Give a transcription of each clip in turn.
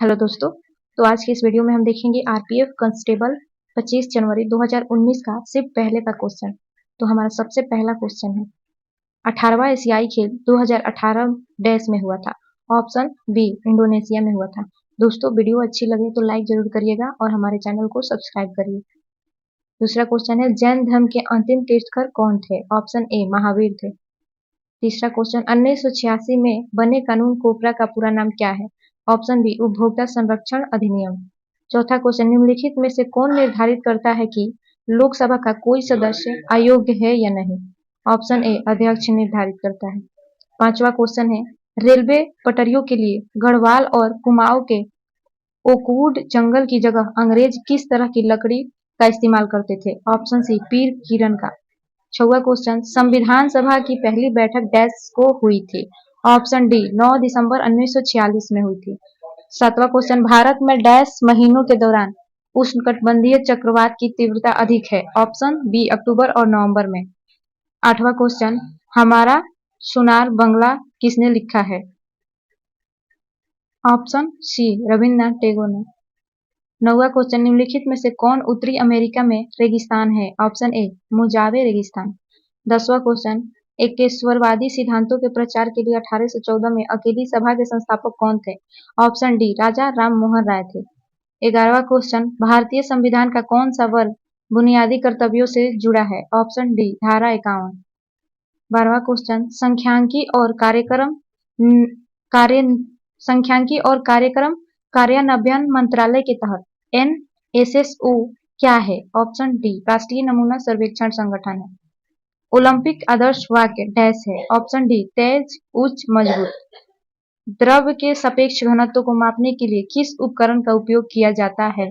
Hello दोस्तों। तो आज के इस वीडियो में हम देखेंगे आरपीएफ कांस्टेबल 25 जनवरी 2019 का सिर्फ पहले का क्वेश्चन। तो हमारा सबसे पहला क्वेश्चन है, 18वां एशियाई खेल 2018 देश में हुआ था। ऑप्शन बी इंडोनेशिया में हुआ था। दोस्तों वीडियो अच्छी लगे तो लाइक जरूर करिएगा और हमारे चैनल को सब्सक्राइब करिए। दूसरा क्वेश्चन है, जैन धर्म के अंतिम तीर्थंकर कौन थे? ऑप्शन ए महावीर थे। तीसरा क्वेश्चन, 1986 में बने कानून कोपरा का पूरा नाम क्या है? ऑप्शन बी उपभोक्ता संरक्षण अधिनियम। चौथा क्वेश्चन, निम्नलिखित में से कौन निर्धारित करता है कि लोकसभा का कोई सदस्य अयोग्य है या नहीं? ऑप्शन ए अध्यक्ष निर्धारित करता है। पांचवा क्वेश्चन है, रेलवे पटरियों के लिए गढ़वाल और कुमाऊं के ओकवुड जंगल की जगह अंग्रेज किस तरह की लकड़ी का इस्तेमाल करते थे? ऑप्शन सी पीर किरण का। छठवां क्वेश्चन, संविधान सभा की पहली बैठक डैश को हुई थी? ऑप्शन डी 9 दिसंबर 1946 में हुई थी। सातवां क्वेश्चन, भारत में डैश महीनों के दौरान उष्णकटिबंधीय चक्रवात की तीव्रता अधिक है? ऑप्शन बी अक्टूबर और नवंबर में। आठवां क्वेश्चन, हमारा सोनार बंगला किसने लिखा है? ऑप्शन सी रविन्द्रनाथ टैगोर ने। नौवां क्वेश्चन, निम्नलिखित में से कौन उत्तरी अमेरिका में रेगिस्तान है? ऑप्शन ए मोजावे रेगिस्तान। 10वां क्वेश्चन, एकेश्वरवादी सिद्धांतों के प्रचार के लिए 1814 में अकेली सभा के संस्थापक कौन थे? ऑप्शन डी राजा राम मोहन राय थे। 11वां क्वेश्चन, भारतीय संविधान का कौन सा वर्ग बुनियादी कर्तव्यों से जुड़ा है? ऑप्शन डी धारा 51। 12वां क्वेश्चन, सांख्यिकी और कार्यक्रम कार्यान्वयन मंत्रालय के तहत एनएसएसओ क्या है? ऑप्शन डी राष्ट्रीय नमूना सर्वेक्षण संगठन है। ओलंपिक आदर्श वाक्य डैश है? ऑप्शन डी तेज, उच्च, मजबूत। द्रव के सापेक्ष घनत्व को मापने के लिए किस उपकरण का उपयोग किया जाता है?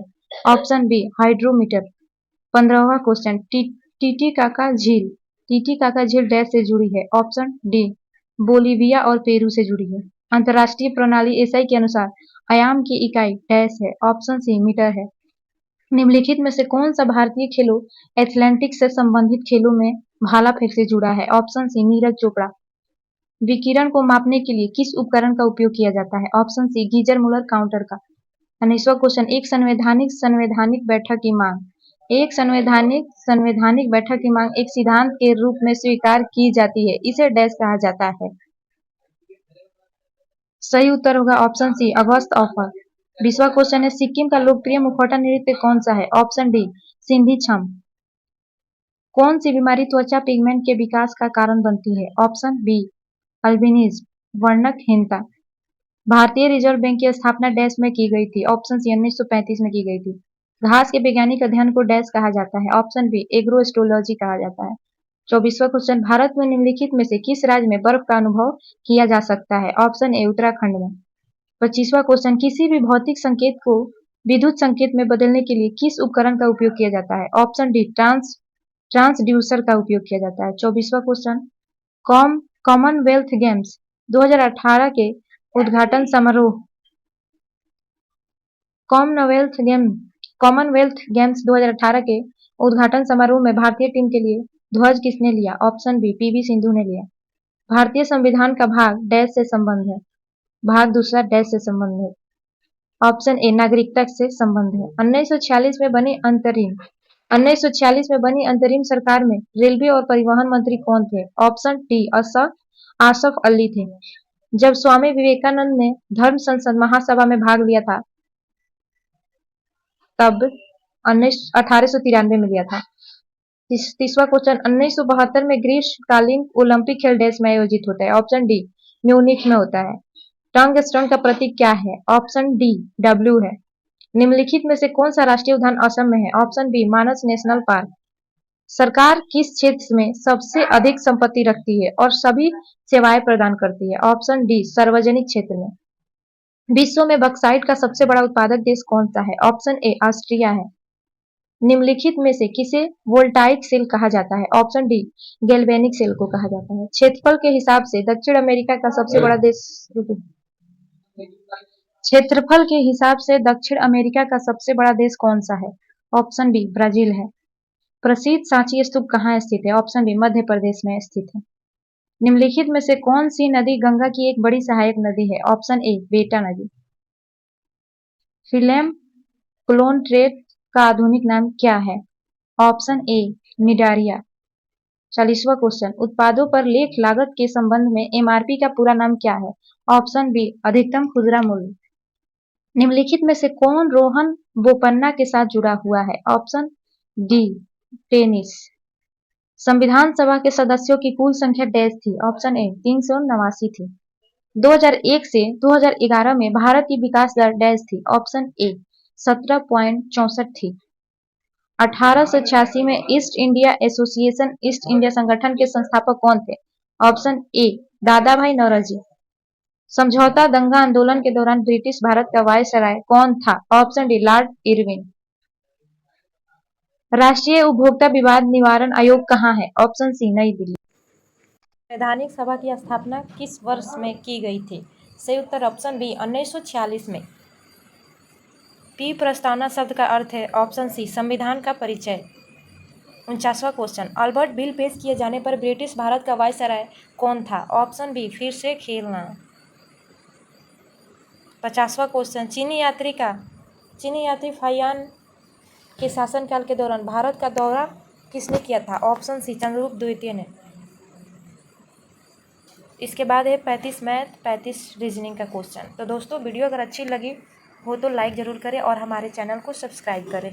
Option B hydrometer. 15वां क्वेश्चन, टीटीकाका झील डैश से जुड़ी है? ऑप्शन डी बोलीविया और पेरू से जुड़ी है। अंतरराष्ट्रीय प्रणाली एसआई के अनुसार आयाम की इकाई डैश है? ऑप्शन सी मीटर है। निम्नलिखित में से कौन सा भारतीय खेलों एथलेटिक्स से संबंधित खेलों में भाला फेंक से जुड़ा है? Option C Neeraj Chopra. विकिरण को मापने के लिए किस उपकरण का उपयोग किया जाता है? Option C Geiger Muller counter का। 19वां क्वेश्चन, एक संवैधानिक बैठक की मांग। एक संवैधानिक बैठक की मांग एक सिद्धांत के रूप में स्वीकार की जाती है, इसे डैश कहा जाता है। सही उत्तर होगा ऑप्शन सी अगस्त ऑफर। 20वां क्वेश्चन है, सिक्किम का लोकप्रिय मुखौटा नृत्य कौन सा है? ऑप्शन डी सिंधी छम। कौन सी बीमारी त्वचा पिगमेंट के विकास का कारण बनती है? ऑप्शन बी अल्बिनिज्म वर्णकहीनता। भारतीय रिजर्व बैंक की स्थापना डैश में की गई थी? ऑप्शन सी 1935 में की गई थी। घास के वैज्ञानिक अध्ययन को डैश कहा जाता है? ऑप्शन बी एग्रोएस्ट्रोलॉजी कहा जाता है। 24वां क्वेश्चन, भारत में निम्नलिखित में से किस राज्य में बर्फ का अनुभव किया जा सकता है? ऑप्शन ए उत्तराखंड में। 25वां क्वेश्चन, किसी भी भौतिक संकेत को विद्युत संकेत में बदलने के लिए किस उपकरण का उपयोग किया जाता है? ऑप्शन डी ट्रांसड्यूसर का उपयोग किया जाता है। 24वां क्वेश्चन, कॉमनवेल्थ गेम्स 2018 के उद्घाटन समारोह कॉमनवेल्थ गेम्स 2018 के उद्घाटन समारोह में भारतीय टीम के लिए ध्वज किसने लिया? ऑप्शन बी पीवी सिंधु ने लिया। भारतीय संविधान का भाग डैश से संबंध है? भाग दूसरा डैश से संबंध है। ऑप्शन ए नागरिकता से संबंध है। 1946 में बनी अंतरिम सरकार में रेलवे और परिवहन मंत्री कौन थे? ऑप्शन डी आसफ अली थे। जब स्वामी विवेकानंद ने धर्म संसद महासभा में भाग लिया था तब 1893 में लिया था। 30वां क्वेश्चन, 1972 में ग्रीष्मकालीन ओलंपिक खेल डैश में आयोजित होता है? ऑप्शन डी म्यूनिख में होता है। टंगस्टन का प्रतीक क्या है? ऑप्शन डी डब्ल्यू है। निम्नलिखित में से कौन सा राष्ट्रीय उद्यान असम में है? ऑप्शन बी मानस नेशनल पार्क। सरकार किस क्षेत्र में सबसे अधिक संपत्ति रखती है और सभी सेवाएं प्रदान करती है? ऑप्शन डी सार्वजनिक क्षेत्र में। विश्व में बक्साइट का सबसे बड़ा उत्पादक देश कौन सा है? ऑप्शन ए ऑस्ट्रिया है। निम्नलिखित में से किसे वोल्टाइक सेल कहा जाता है? ऑप्शन डी गैल्वेनिक सेल को कहा जाता है। क्षेत्रफल के हिसाब से दक्षिण अमेरिका का सबसे बड़ा देश क्षेत्रफल के हिसाब से दक्षिण अमेरिका का सबसे बड़ा देश कौन सा है? ऑप्शन बी ब्राजील है। प्रसिद्ध सांची स्तूप कहाँ स्थित है? ऑप्शन बी मध्य प्रदेश में स्थित है। निम्नलिखित में से कौन सी नदी गंगा की एक बड़ी सहायक नदी है? ऑप्शन ए बेटा नदी। फिलेम क्लोनट्रेट का आधुनिक नाम क्या है? Option A Cnidaria. 40वां क्वेश्चन, उत्पादों पर लेख लागत के संबंध में एमआरपी का पूरा नाम क्या है? ऑप्शन बी अधिकतम खुदरा मूल्य। निम्नलिखित में से कौन रोहन बोपन्ना के साथ जुड़ा हुआ है? Option D tennis. संविधान सभा के सदस्यों की कुल संख्या डैश थी? ऑप्शन ए 389 थी। 2001 से 2011 में भारत की विकास दर डैश थी? ऑप्शन ए 17.64 थी। 1886 में east India association east India संगठन के संस्थापक कौन थे? ऑप्शन ए दादा भाई नौरोजी। समझौता दंगा आंदोलन के दौरान ब्रिटिश भारत का वायसराय कौन था? Option D Lord Irwin. राष्ट्रीय उपभोक्ता विवाद निवारण आयोग कहाँ है? ऑप्शन सी नई दिल्ली। संवैधानिक सभा की स्थापना किस वर्ष में की गई थी? सही उत्तर ऑप्शन बी 1946 में। पी प्रस्तावना शब्द का अर्थ है? ऑप्शन सी संविधान का परिचय। 49वां क्वेश्चन, अल्बर्ट बिल पेश किए जाने पर ब्रिटिश भारत का वायसराय कौन था? ऑप्शन बी फिर से खेलना। 50वां क्वेश्चन, चीनी यात्री फाहियान के शासनकाल के दौरान भारत का दौरा किसने किया था? ऑप्शन सी चंद्रगुप्त द्वितीय ने। इसके बाद है 35 मैथ 35 रीजनिंग का क्वेश्चन। तो दोस्तों वीडियो अगर अच्छी लगी हो तो लाइक ज़रूर करें और हमारे चैनल को सब्सक्राइब करें।